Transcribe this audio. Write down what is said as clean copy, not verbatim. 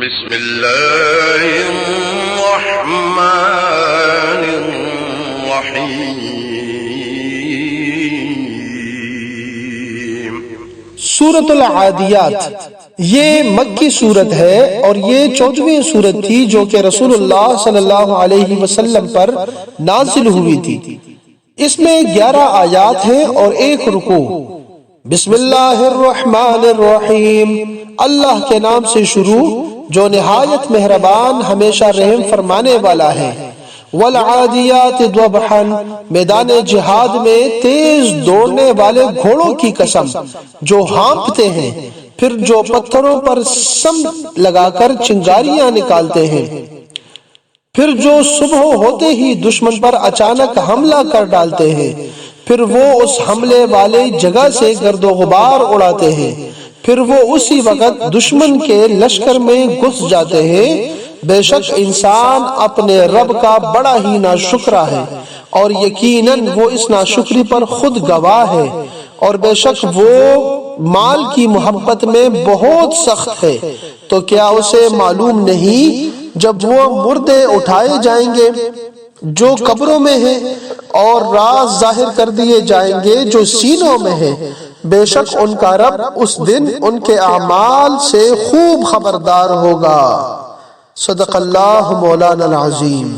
بسم اللہ الرحمن الرحیم۔ سورۃ العادیات یہ مکی سورت ہے اور یہ 14ویں سورت تھی جو کہ رسول اللہ صلی اللہ علیہ وسلم پر نازل ہوئی تھی۔ اس میں 11 آیات ہیں اور 1 رکوع۔ بسم اللہ الرحمن الرحیم، اللہ کے نام سے شروع جو نہایت مہربان ہمیشہ رحم فرمانے والا ہے۔ والعادیات ضبحا، میدان جہاد میں تیز دوڑنے والے گھوڑوں کی قسم جو ہانپتے ہیں، پھر جو پتھروں پر سم لگا کر چنگاریاں نکالتے ہیں، پھر جو صبح ہوتے ہی دشمن پر اچانک حملہ کر ڈالتے ہیں، پھر وہ اس حملے والے جگہ سے گرد و غبار اڑاتے ہیں، پھر وہ اسی وقت دشمن کے لشکر میں گھس جاتے ہیں۔ بے شک انسان اپنے رب کا بڑا ہی ناشکرا ہے اور یقیناً وہ اس ناشکری پر خود گواہ ہے، اور بے شک وہ مال کی محبت میں بہت سخت ہے۔ تو کیا اسے معلوم نہیں جب وہ مردے اٹھائے جائیں گے جو قبروں میں ہیں، اور راز ظاہر کر دیے جائیں گے جو سینوں میں ہیں، بے شک ان کا رب اس دن ان کے اعمال سے خوب خبردار ہوگا۔ صدق اللہ مولانا العظیم۔